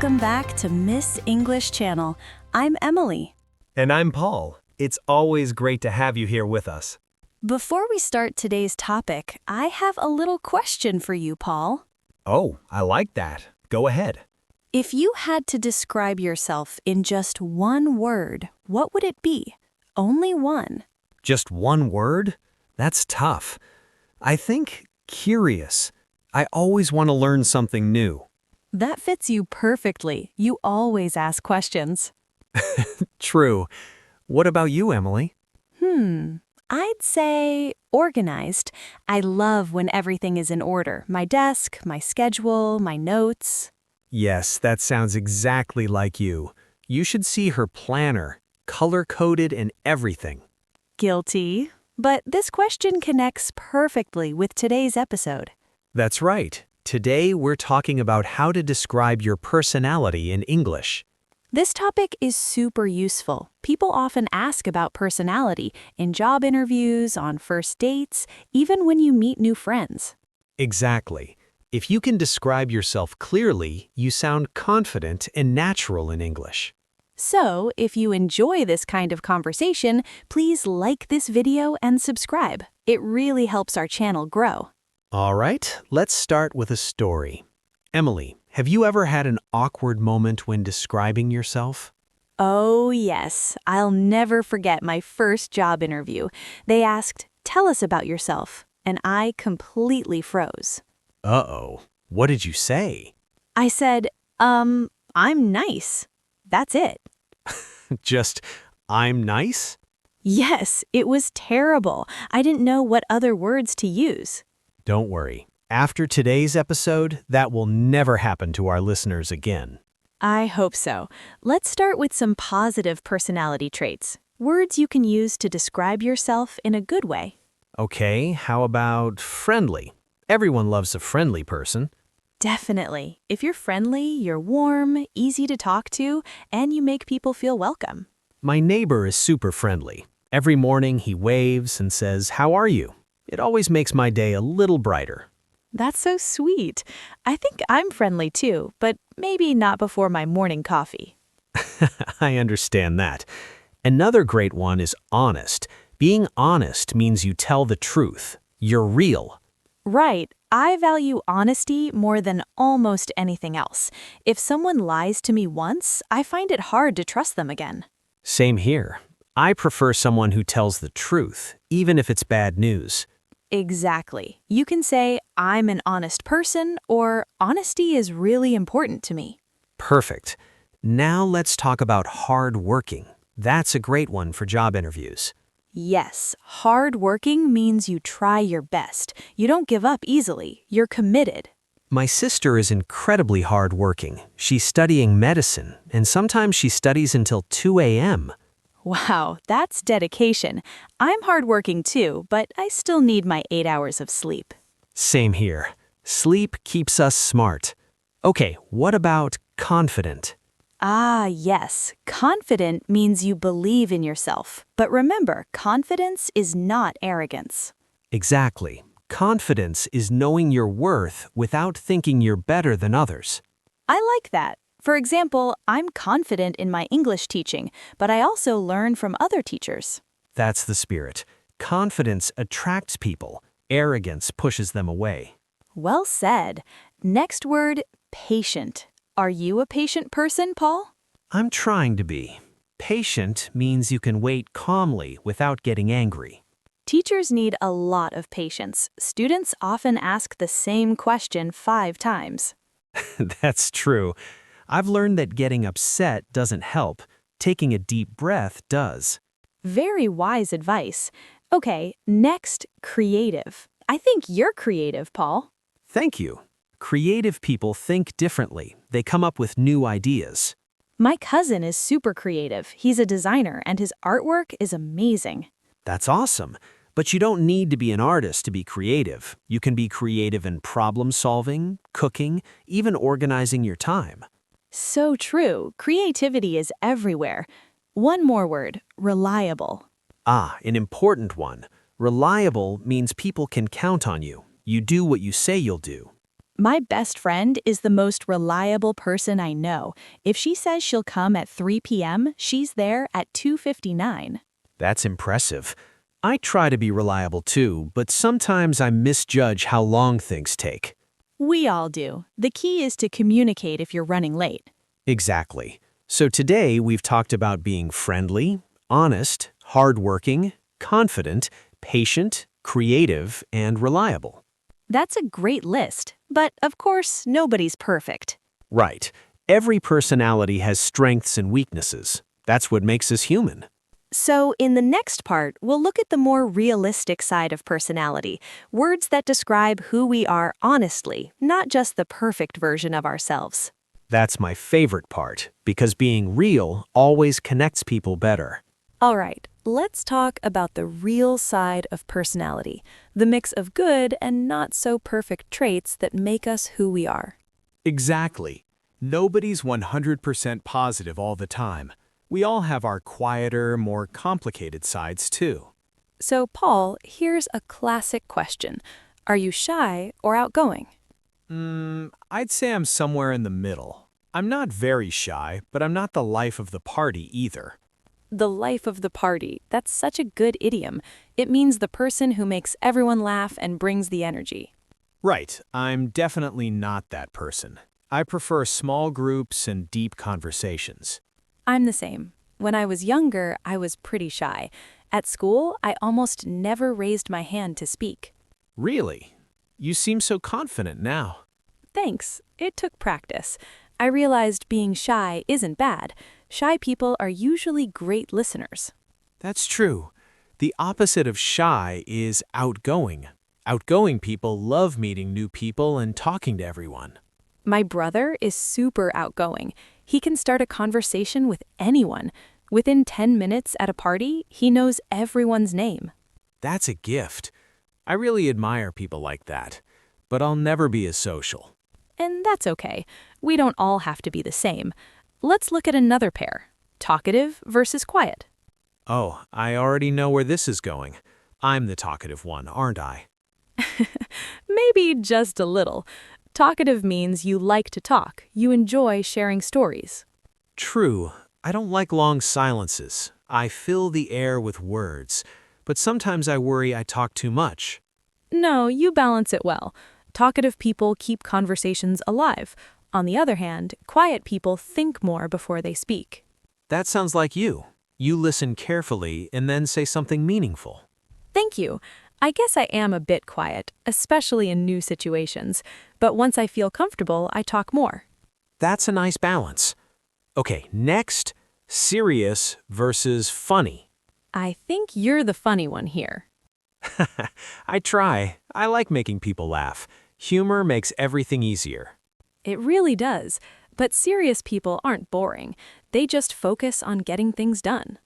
welcome back to Miss English Channel. I'm Emily. And I'm Paul. It's always great to have you here with us. Before we start today's topic, I have a little question for you, Paul. Oh, I like that. Go ahead. If you had to describe yourself in just one word, what would it be? Only one. Just one word? That's tough. I think curious. I always want to learn something new. That fits you perfectly. You always ask questions. True. What about you, Emily? I'd say organized. I love when everything is in order. My desk, my schedule, my notes. Yes, that sounds exactly like you. You should see her planner, color-coded and everything. Guilty. But this question connects perfectly with today's episode. That's right. Today we're talking about how to describe your personality in English. This topic is super useful. People often ask about personality in job interviews, on first dates, even when you meet new friends. Exactly. If you can describe yourself clearly, you sound confident and natural in English. So, if you enjoy this kind of conversation, please like this video and subscribe. It really helps our channel grow. All right, let's start with a story. Emily, have you ever had an awkward moment when describing yourself? Oh, yes. I'll never forget my first job interview. They asked, "Tell us about yourself," and I completely froze. Uh-oh. What did you say? I said, I'm nice. That's it. Just, I'm nice? Yes, it was terrible. I didn't know what other words to use. Don't worry. After today's episode, that will never happen to our listeners again. I hope so. Let's start with some positive personality traits. Words you can use to describe yourself in a good way. Okay, how about friendly? Everyone loves a friendly person. Definitely. If you're friendly, you're warm, easy to talk to, and you make people feel welcome. My neighbor is super friendly. Every morning he waves and says, "How are you?" It always makes my day a little brighter. That's so sweet. I think I'm friendly too, but maybe not before my morning coffee. I understand that. Another great one is honest. Being honest means you tell the truth. You're real. Right. I value honesty more than almost anything else. If someone lies to me once, I find it hard to trust them again. Same here. I prefer someone who tells the truth, even if it's bad news. Exactly. You can say, "I'm an honest person," or "Honesty is really important to me." Perfect. Now let's talk about hard working. That's a great one for job interviews. Yes, hard working means you try your best. You don't give up easily. You're committed. My sister is incredibly hardworking. She's studying medicine, and sometimes she studies until 2 a.m. Wow, that's dedication. I'm hardworking too, but I still need my 8 hours of sleep. Same here. Sleep keeps us smart. Okay, what about confident? Ah, yes. Confident means you believe in yourself. But remember, confidence is not arrogance. Exactly. Confidence is knowing your worth without thinking you're better than others. I like that. For example, I'm confident in my English teaching, but I also learn from other teachers. That's the spirit. Confidence attracts people. Arrogance pushes them away. Well said. Next word, patient. Are you a patient person, Paul? I'm trying to be. Patient means you can wait calmly without getting angry. Teachers need a lot of patience. Students often ask the same question 5 times. That's true. I've learned that getting upset doesn't help. Taking a deep breath does. Very wise advice. Okay, next, creative. I think you're creative, Paul. Thank you. Creative people think differently. They come up with new ideas. My cousin is super creative. He's a designer, and his artwork is amazing. That's awesome. But you don't need to be an artist to be creative. You can be creative in problem solving, cooking, even organizing your time. So true. Creativity is everywhere. One more word, reliable. Ah, an important one. Reliable means people can count on you. You do what you say you'll do. My best friend is the most reliable person I know. If she says she'll come at 3 p.m., she's there at 2:59. That's impressive. I try to be reliable too, but sometimes I misjudge how long things take. We all do. The key is to communicate if you're running late. Exactly. So today we've talked about being friendly, honest, hardworking, confident, patient, creative, and reliable. That's a great list, but of course, nobody's perfect. Right. Every personality has strengths and weaknesses. That's what makes us human. So, in the next part, we'll look at the more realistic side of personality, words that describe who we are honestly, not just the perfect version of ourselves. That's my favorite part, because being real always connects people better. All right, let's talk about the real side of personality, the mix of good and not so perfect traits that make us who we are. Exactly. Nobody's 100% positive all the time. We all have our quieter, more complicated sides too. So, Paul, here's a classic question. Are you shy or outgoing? I'd say I'm somewhere in the middle. I'm not very shy, but I'm not the life of the party either. The life of the party. That's such a good idiom. It means the person who makes everyone laugh and brings the energy. Right, I'm definitely not that person. I prefer small groups and deep conversations. I'm the same. When I was younger, I was pretty shy. At school, I almost never raised my hand to speak. Really? You seem so confident now. Thanks. It took practice. I realized being shy isn't bad. Shy people are usually great listeners. That's true. The opposite of shy is outgoing. Outgoing people love meeting new people and talking to everyone. My brother is super outgoing. He can start a conversation with anyone. Within 10 minutes at a party, he knows everyone's name. That's a gift. I really admire people like that, but I'll never be as social. And that's okay. We don't all have to be the same. Let's look at another pair, talkative versus quiet. Oh, I already know where this is going. I'm the talkative one, aren't I? Maybe just a little. Talkative means you like to talk. You enjoy sharing stories. True. I don't like long silences. I fill the air with words, but sometimes I worry I talk too much. No, you balance it well. Talkative people keep conversations alive. On the other hand, quiet people think more before they speak. That sounds like you. You listen carefully and then say something meaningful. Thank you. I guess I am a bit quiet, especially in new situations. But once I feel comfortable, I talk more. That's a nice balance. Okay, next, serious versus funny. I think you're the funny one here. I try. I like making people laugh. Humor makes everything easier. It really does. But serious people aren't boring. They just focus on getting things done.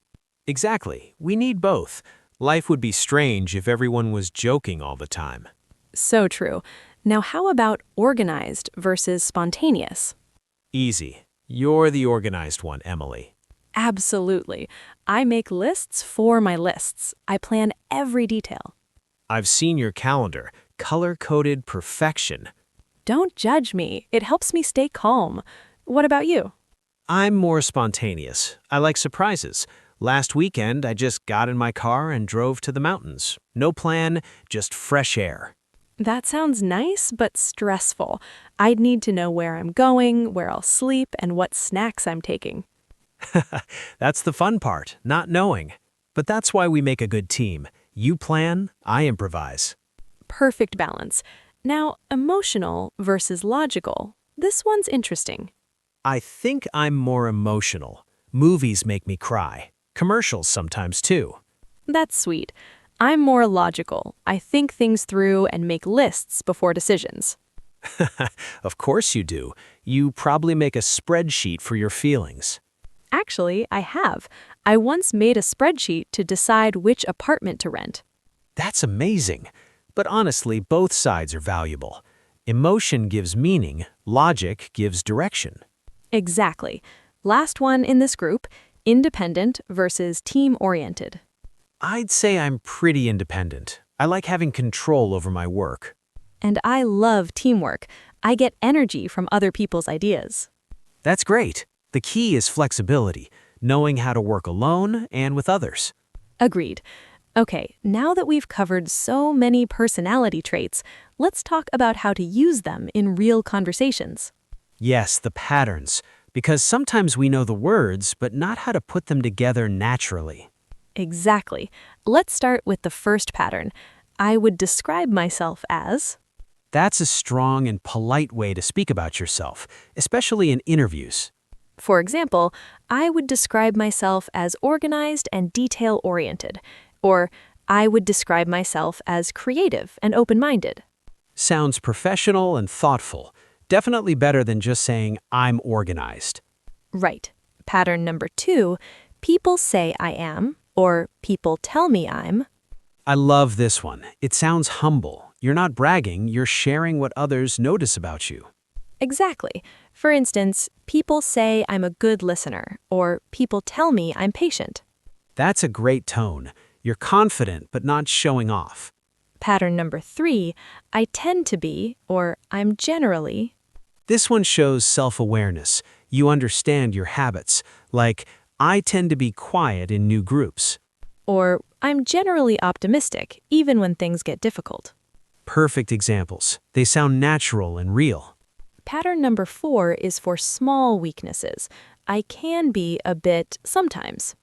Exactly. We need both. Life would be strange if everyone was joking all the time. So true. Now, how about organized versus spontaneous? Easy. You're the organized one, Emily. Absolutely. I make lists for my lists. I plan every detail. I've seen your calendar. Color-coded perfection. Don't judge me. It helps me stay calm. What about you? I'm more spontaneous. I like surprises. Last weekend, I just got in my car and drove to the mountains. No plan, just fresh air. That sounds nice, but stressful. I'd need to know where I'm going, where I'll sleep, and what snacks I'm taking. That's the fun part, not knowing. But that's why we make a good team. You plan, I improvise. Perfect balance. Now, emotional versus logical. This one's interesting. I think I'm more emotional. Movies make me cry. Commercials sometimes too. That's sweet. I'm more logical. I think things through and make lists before decisions. Of course you do. You probably make a spreadsheet for your feelings. Actually, I have. I once made a spreadsheet to decide which apartment to rent. That's amazing. But honestly, both sides are valuable. Emotion gives meaning, logic gives direction. Exactly. Last one in this group, independent versus team-oriented. I'd say I'm pretty independent. I like having control over my work. And I love teamwork. I get energy from other people's ideas. That's great. The key is flexibility, knowing how to work alone and with others. Agreed. Okay, now that we've covered so many personality traits, let's talk about how to use them in real conversations. Yes, the patterns, because sometimes we know the words, but not how to put them together naturally. Exactly. Let's start with the first pattern. I would describe myself as. That's a strong and polite way to speak about yourself, especially in interviews. For example, I would describe myself as organized and detail-oriented, or I would describe myself as creative and open-minded. Sounds professional and thoughtful. Definitely better than just saying, I'm organized. Right. Pattern number 2, people say I am, or people tell me I'm. I love this one. It sounds humble. You're not bragging, you're sharing what others notice about you. Exactly. For instance, people say I'm a good listener, or people tell me I'm patient. That's a great tone. You're confident but not showing off. Pattern number 3, I tend to be, or I'm generally. This one shows self-awareness. You understand your habits, like, I tend to be quiet in new groups. Or I'm generally optimistic, even when things get difficult. Perfect examples. They sound natural and real. Pattern number 4 is for small weaknesses. I can be a bit sometimes.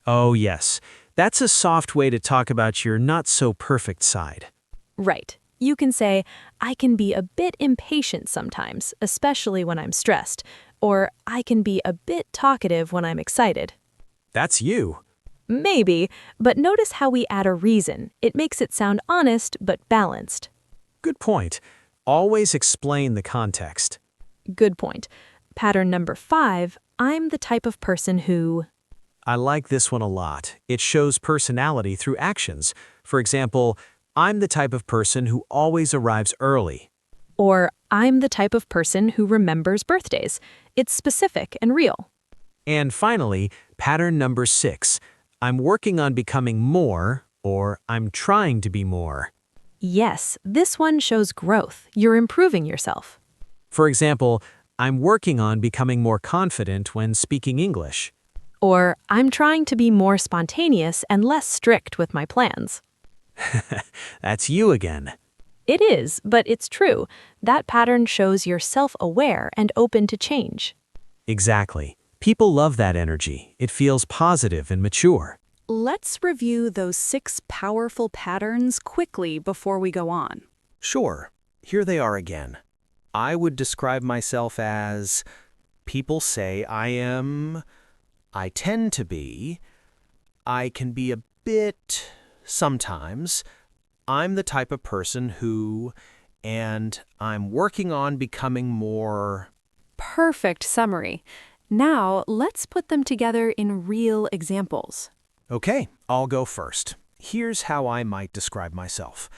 Oh yes, that's a soft way to talk about your not-so-perfect side. Right. You can say, I can be a bit impatient sometimes, especially when I'm stressed, or I can be a bit talkative when I'm excited. That's you. Maybe, but notice how we add a reason. It makes it sound honest but balanced. Good point. Always explain the context. Good point. Pattern number 5, I'm the type of person who. I like this one a lot. It shows personality through actions. For example, I'm the type of person who always arrives early. Or I'm the type of person who remembers birthdays. It's specific and real. And finally, pattern number 6. I'm working on becoming more, or I'm trying to be more. Yes, this one shows growth. You're improving yourself. For example, I'm working on becoming more confident when speaking English. Or I'm trying to be more spontaneous and less strict with my plans. That's you again. It is, but it's true. That pattern shows you're self-aware and open to change. Exactly. People love that energy. It feels positive and mature. Let's review those 6 powerful patterns quickly before we go on. Sure. Here they are again. I would describe myself as people say I am, I tend to be, I can be a bit sometimes, I'm the type of person who, and I'm working on becoming more. Perfect summary. Now, let's put them together in real examples. Okay, I'll go first. Here's how I might describe myself.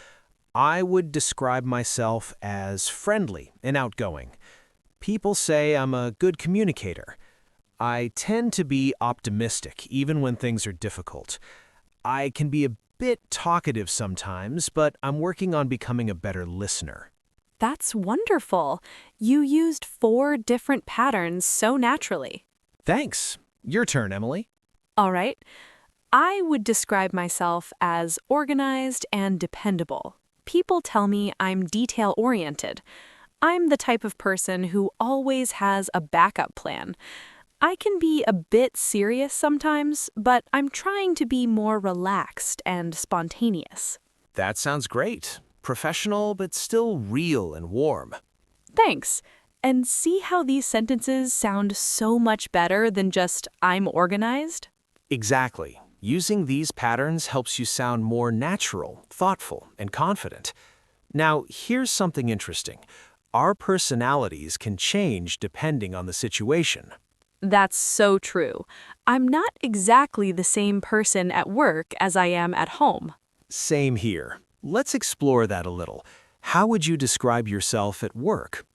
I would describe myself as friendly and outgoing. People say I'm a good communicator. I tend to be optimistic, even when things are difficult. I can be a bit talkative sometimes, but I'm working on becoming a better listener. That's wonderful. You used 4 different patterns so naturally. Thanks. Your turn, Emily. All right. I would describe myself as organized and dependable. People tell me I'm detail-oriented. I'm the type of person who always has a backup plan. I can be a bit serious sometimes, but I'm trying to be more relaxed and spontaneous. That sounds great. Professional, but still real and warm. Thanks. And see how these sentences sound so much better than just I'm organized? Exactly. Using these patterns helps you sound more natural, thoughtful, and confident. Now, here's something interesting. Our personalities can change depending on the situation. That's so true. I'm not exactly the same person at work as I am at home. Same here. Let's explore that a little. How would you describe yourself at work?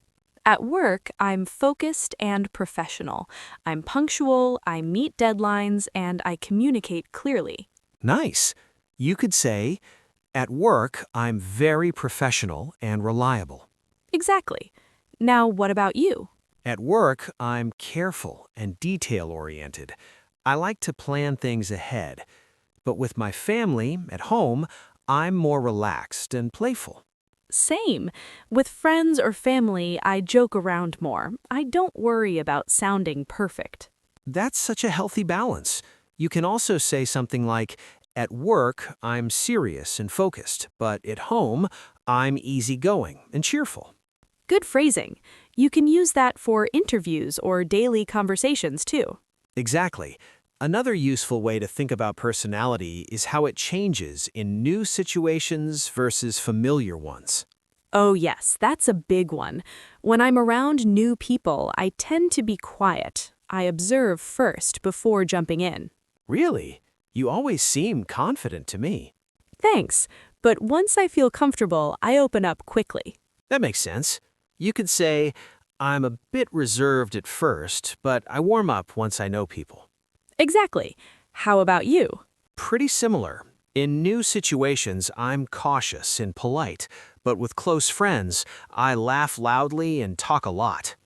At work, I'm focused and professional. I'm punctual, I meet deadlines, and I communicate clearly. Nice. You could say, at work, I'm very professional and reliable. Exactly. Now, what about you? At work, I'm careful and detail-oriented. I like to plan things ahead. But with my family, at home, I'm more relaxed and playful. Same. With friends or family, I joke around more. I don't worry about sounding perfect. That's such a healthy balance. You can also say something like, at work, I'm serious and focused, but at home, I'm easygoing and cheerful. Good phrasing. You can use that for interviews or daily conversations too. Exactly. Another useful way to think about personality is how it changes in new situations versus familiar ones. Oh, yes, that's a big one. When I'm around new people, I tend to be quiet. I observe first before jumping in. Really? You always seem confident to me. Thanks, but once I feel comfortable, I open up quickly. That makes sense. You could say, I'm a bit reserved at first, but I warm up once I know people. Exactly. How about you? Pretty similar. In new situations, I'm cautious and polite, but with close friends, I laugh loudly and talk a lot.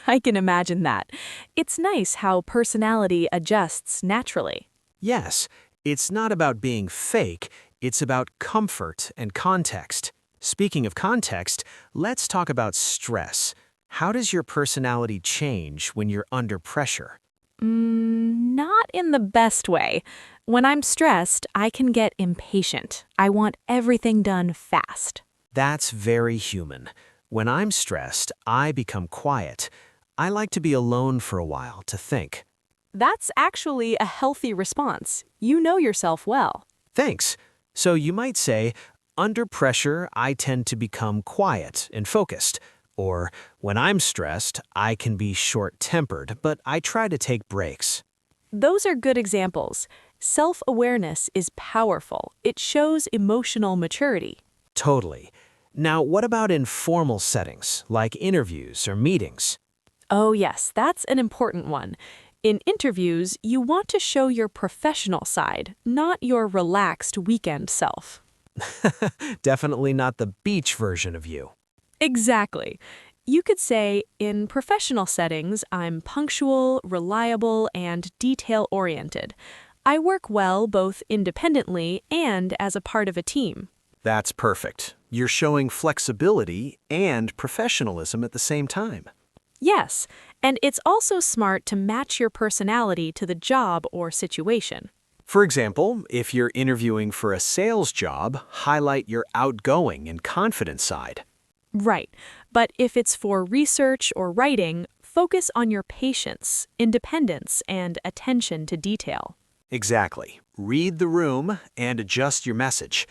I can imagine that. It's nice how personality adjusts naturally. Yes, it's not about being fake, it's about comfort and context. Speaking of context, let's talk about stress. How does your personality change when you're under pressure? Not in the best way. When I'm stressed, I can get impatient. I want everything done fast. That's very human. When I'm stressed, I become quiet. I like to be alone for a while to think. That's actually a healthy response. You know yourself well. Thanks. So you might say, under pressure, I tend to become quiet and focused. Or, when I'm stressed, I can be short-tempered, but I try to take breaks. Those are good examples. Self-awareness is powerful. It shows emotional maturity. Totally. Now, what about in formal settings, like interviews or meetings? Oh, yes, that's an important one. In interviews, you want to show your professional side, not your relaxed weekend self. Definitely not the beach version of you. Exactly. You could say, in professional settings, I'm punctual, reliable, and detail-oriented. I work well both independently and as a part of a team. That's perfect. You're showing flexibility and professionalism at the same time. Yes, and it's also smart to match your personality to the job or situation. For example, if you're interviewing for a sales job, highlight your outgoing and confident side. Right, but if it's for research or writing, focus on your patience, independence, and attention to detail. Exactly. Read the room and adjust your message.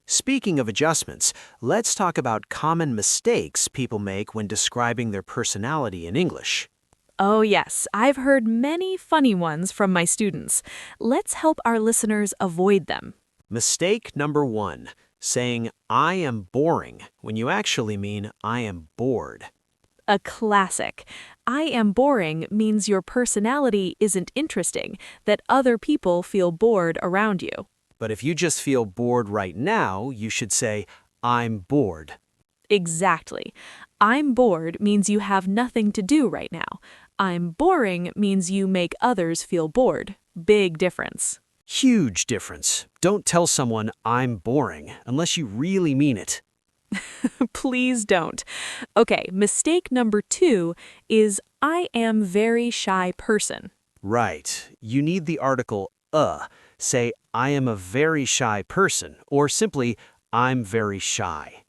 Speaking of adjustments, let's talk about common mistakes people make when describing their personality in English. Oh, yes, I've heard many funny ones from my students. Let's help our listeners avoid them. Mistake number 1, saying, I am boring, when you actually mean, I am bored. A classic. I am boring means your personality isn't interesting, that other people feel bored around you. But if you just feel bored right now, you should say, I'm bored. Exactly. I'm bored means you have nothing to do right now. I'm boring means you make others feel bored. Big difference. Huge difference. Don't tell someone I'm boring unless you really mean it. Please don't. Okay, mistake number 2 is I am very shy person. Right. You need the article Say, I am a very shy person, or simply, I'm very shy.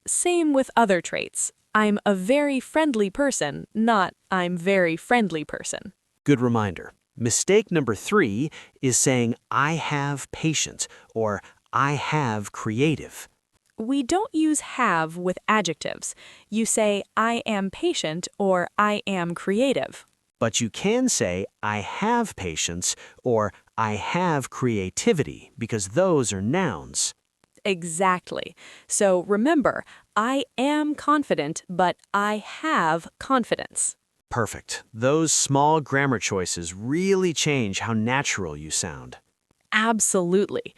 Same with other traits. I'm a very friendly person, not I'm very friendly person. Good reminder. Mistake number 3 is saying, I have patience, or I have creative. We don't use have with adjectives. You say, I am patient or I am creative. But you can say, I have patience, or I have creativity, because those are nouns. Exactly. So remember, I am confident, but I have confidence. Perfect. Those small grammar choices really change how natural you sound. Absolutely.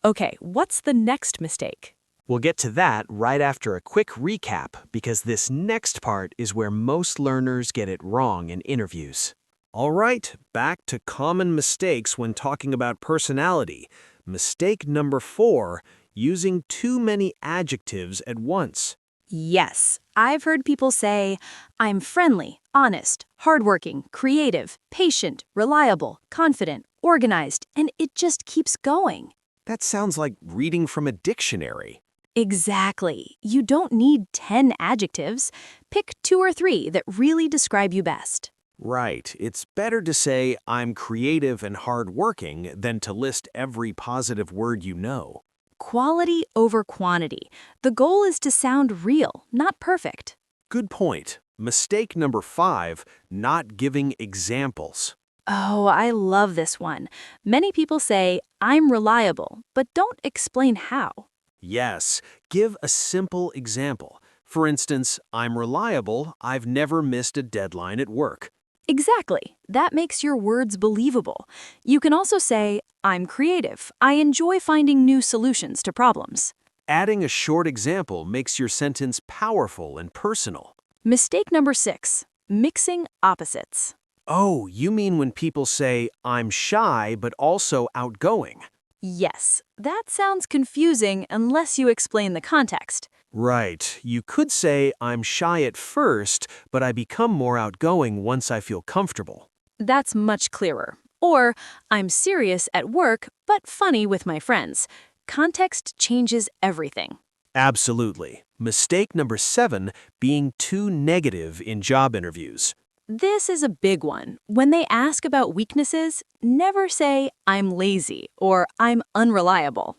Okay, what's the next mistake? We'll get to that right after a quick recap because this next part is where most learners get it wrong in interviews. All right, back to common mistakes when talking about personality. Mistake number 4, using too many adjectives at once. Yes, I've heard people say, I'm friendly, honest, hardworking, creative, patient, reliable, confident, organized, and it just keeps going. That sounds like reading from a dictionary. Exactly. You don't need 10 adjectives. Pick 2 or 3 that really describe you best. Right. It's better to say, I'm creative and hardworking than to list every positive word you know. Quality over quantity. The goal is to sound real, not perfect. Good point. Mistake number 5, not giving examples. Oh, I love this one. Many people say, I'm reliable, but don't explain how. Yes, give a simple example. For instance, I'm reliable, I've never missed a deadline at work. Exactly. That makes your words believable. You can also say, I'm creative. I enjoy finding new solutions to problems. Adding a short example makes your sentence powerful and personal. Mistake number 6, mixing opposites. Oh, you mean when people say, I'm shy but also outgoing? Yes, that sounds confusing unless you explain the context. Right. You could say, I'm shy at first, but I become more outgoing once I feel comfortable. That's much clearer. Or, I'm serious at work, but funny with my friends. Context changes everything. Absolutely. Mistake number 7, being too negative in job interviews. This is a big one. When they ask about weaknesses, never say, I'm lazy or I'm unreliable.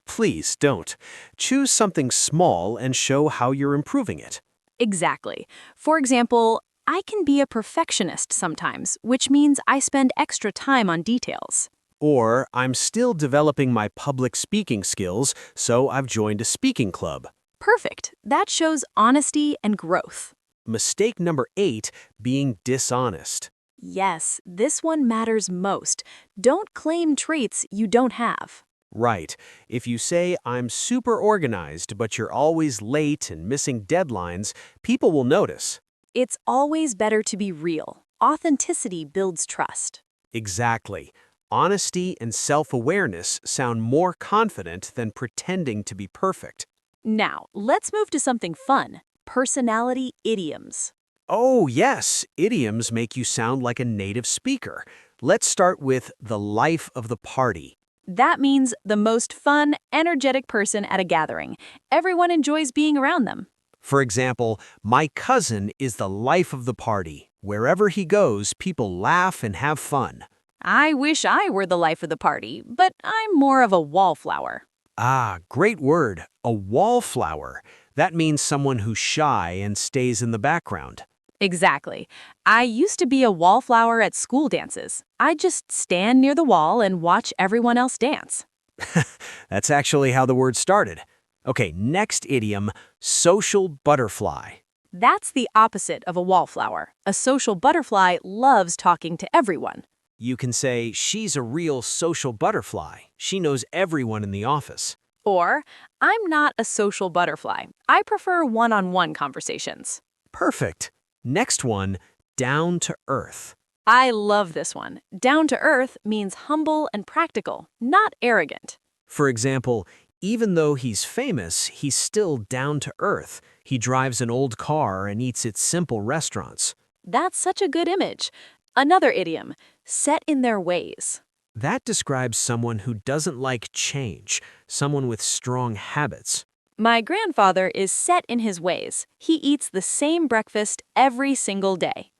Please don't. Choose something small and show how you're improving it. Exactly. For example, I can be a perfectionist sometimes, which means I spend extra time on details. Or, I'm still developing my public speaking skills, so I've joined a speaking club. Perfect. That shows honesty and growth. Mistake number 8, being dishonest. Yes, this one matters most. Don't claim traits you don't have. Right. If you say, I'm super organized, but you're always late and missing deadlines, people will notice. It's always better to be real. Authenticity builds trust. Exactly. Honesty and self-awareness sound more confident than pretending to be perfect. Now, let's move to something fun. Personality idioms. Oh, yes, idioms make you sound like a native speaker. Let's start with the life of the party. That means the most fun, energetic person at a gathering. Everyone enjoys being around them. For example, my cousin is the life of the party. Wherever he goes, people laugh and have fun. I wish I were the life of the party, but I'm more of a wallflower. Ah, great word, a wallflower. That means someone who's shy and stays in the background. Exactly. I used to be a wallflower at school dances. I just stand near the wall and watch everyone else dance. That's actually how the word started. Okay, next idiom, social butterfly. That's the opposite of a wallflower. A social butterfly loves talking to everyone. You can say, she's a real social butterfly. She knows everyone in the office. Or, I'm not a social butterfly. I prefer one-on-one conversations. Perfect. Next one, down to earth. I love this one. Down to earth means humble and practical, not arrogant. For example, even though he's famous, he's still down to earth. He drives an old car and eats at simple restaurants. That's such a good image. Another idiom, set in their ways. That describes someone who doesn't like change, someone with strong habits. My grandfather is set in his ways. He eats the same breakfast every single day.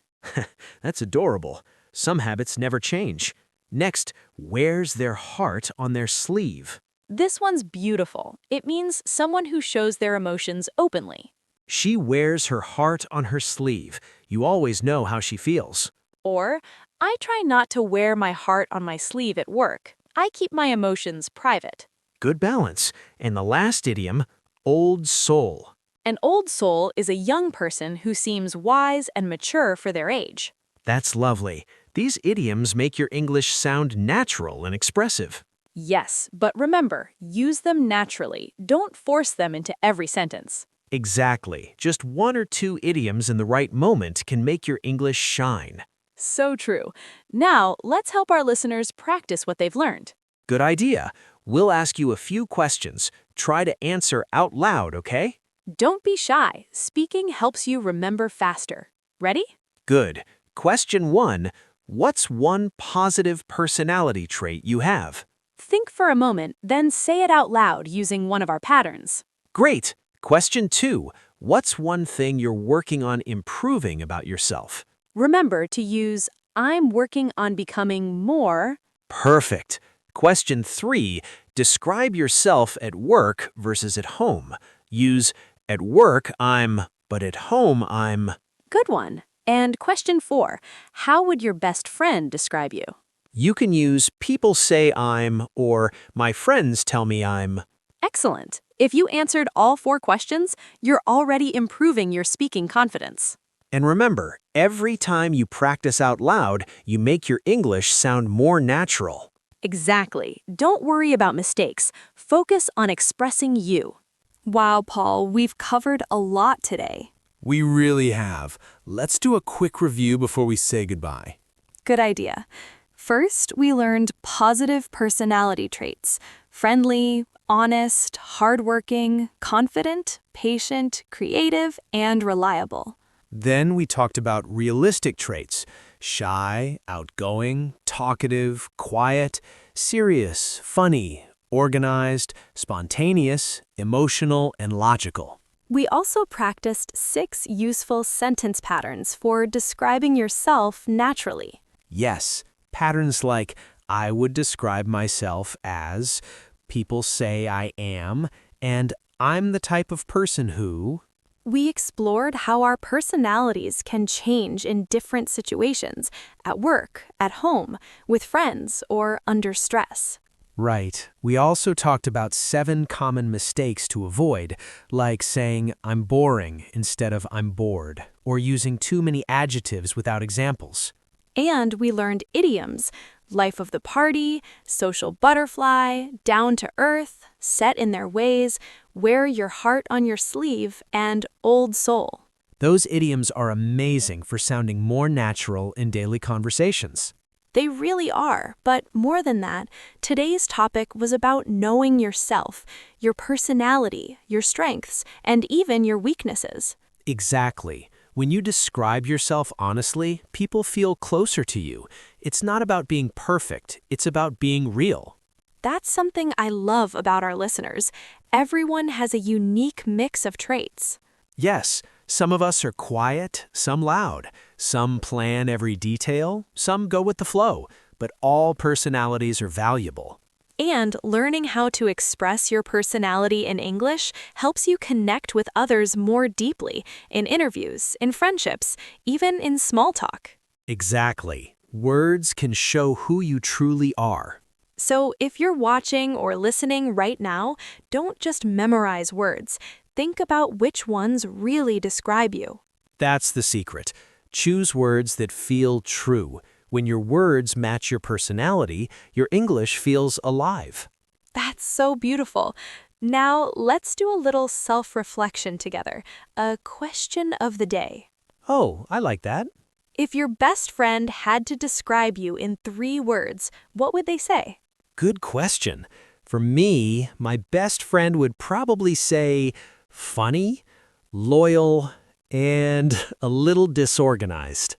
That's adorable. Some habits never change. Next, wears their heart on their sleeve. This one's beautiful. It means someone who shows their emotions openly. She wears her heart on her sleeve. You always know how she feels. Or, I try not to wear my heart on my sleeve at work. I keep my emotions private. Good balance. And the last idiom, old soul. An old soul is a young person who seems wise and mature for their age. That's lovely. These idioms make your English sound natural and expressive. Yes, but remember, use them naturally. Don't force them into every sentence. Exactly. Just one or two idioms in the right moment can make your English shine. So true. Now, let's help our listeners practice what they've learned. Good idea. We'll ask you a few questions. Try to answer out loud, okay? Don't be shy. Speaking helps you remember faster. Ready? Good. Question 1. What's one positive personality trait you have? Think for a moment, then say it out loud using one of our patterns. Great. Question 2. What's one thing you're working on improving about yourself? Remember to use I'm working on becoming more. Perfect. Question 3. Describe yourself at work versus at home. Use at work I'm, but at home I'm. Good one. And question 4. How would your best friend describe you? You can use people say I'm or my friends tell me I'm. Excellent. If you answered all 4 questions, you're already improving your speaking confidence. And remember, every time you practice out loud, you make your English sound more natural. Exactly. Don't worry about mistakes. Focus on expressing you. Wow, Paul, we've covered a lot today. We really have. Let's do a quick review before we say goodbye. Good idea. First, we learned positive personality traits: friendly, honest, hardworking, confident, patient, creative, and reliable. Then we talked about realistic traits: shy, outgoing, talkative, quiet, serious, funny, organized, spontaneous, emotional, and logical. We also practiced 6 useful sentence patterns for describing yourself naturally. Yes, patterns like I would describe myself as, people say I am, and I'm the type of person who. We explored how our personalities can change in different situations, at work, at home, with friends, or under stress. Right. We also talked about 7 common mistakes to avoid, like saying I'm boring instead of I'm bored, or using too many adjectives without examples. And we learned idioms: life of the party, social butterfly, down to earth, set in their ways, wear your heart on your sleeve, and old soul. Those idioms are amazing for sounding more natural in daily conversations. They really are, but more than that, today's topic was about knowing yourself, your personality, your strengths, and even your weaknesses. Exactly. When you describe yourself honestly, people feel closer to you. It's not about being perfect, it's about being real. That's something I love about our listeners. Everyone has a unique mix of traits. Yes, some of us are quiet, some loud. Some plan every detail, some go with the flow, but all personalities are valuable. And learning how to express your personality in English helps you connect with others more deeply in interviews, in friendships, even in small talk. Exactly. Words can show who you truly are. So if you're watching or listening right now, don't just memorize words. Think about which ones really describe you. That's the secret. Choose words that feel true. When your words match your personality, your English feels alive. That's so beautiful. Now let's do a little self-reflection together. A question of the day. Oh, I like that. If your best friend had to describe you in 3 words, what would they say? Good question. For me, my best friend would probably say funny, loyal, and a little disorganized.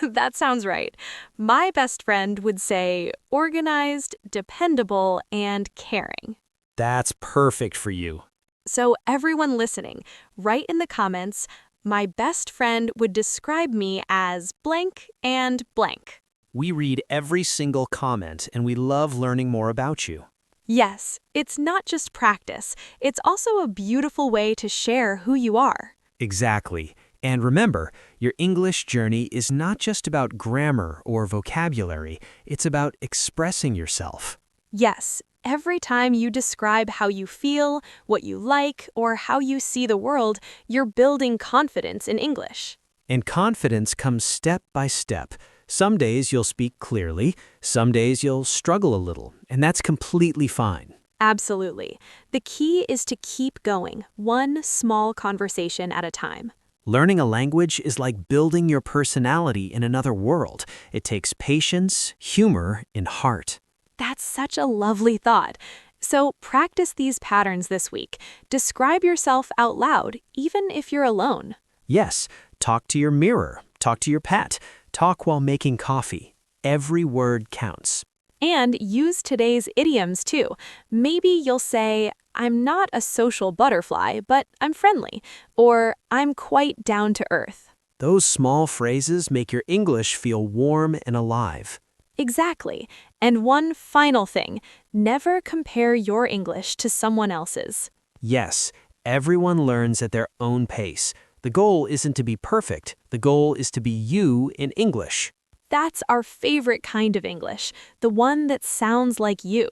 That sounds right. My best friend would say organized, dependable, and caring. That's perfect for you. So everyone listening, write in the comments, my best friend would describe me as blank and blank. We read every single comment, and we love learning more about you. Yes, it's not just practice. It's also a beautiful way to share who you are. Exactly. And remember, your English journey is not just about grammar or vocabulary, it's about expressing yourself. Yes, every time you describe how you feel, what you like, or how you see the world, you're building confidence in English. And confidence comes step by step. Some days you'll speak clearly, some days you'll struggle a little, and that's completely fine. Absolutely. The key is to keep going, one small conversation at a time. Learning a language is like building your personality in another world. It takes patience, humor, and heart. That's such a lovely thought. So practice these patterns this week. Describe yourself out loud, even if you're alone. Yes, talk to your mirror, talk to your pet, talk while making coffee. Every word counts. And use today's idioms too. Maybe you'll say, I'm not a social butterfly, but I'm friendly. Or I'm quite down to earth. Those small phrases make your English feel warm and alive. Exactly. And one final thing, never compare your English to someone else's. Yes, everyone learns at their own pace. The goal isn't to be perfect. The goal is to be you in English. That's our favorite kind of English, the one that sounds like you.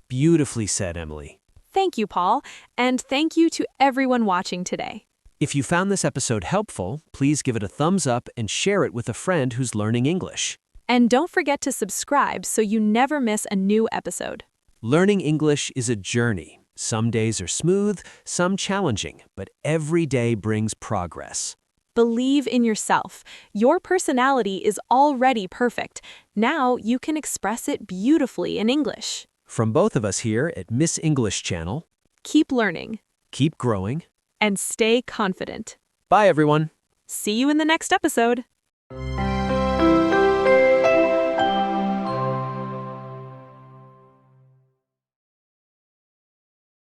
Beautifully said, Emily. Thank you, Paul, and thank you to everyone watching today. If you found this episode helpful, please give it a thumbs up and share it with a friend who's learning English. And don't forget to subscribe so you never miss a new episode. Learning English is a journey. Some days are smooth, some challenging, but every day brings progress. Believe in yourself. Your personality is already perfect. Now you can express it beautifully in English. From both of us here at Miss English Channel, Keep learning keep growing. and stay confident. Bye, everyone. See you in the next episode.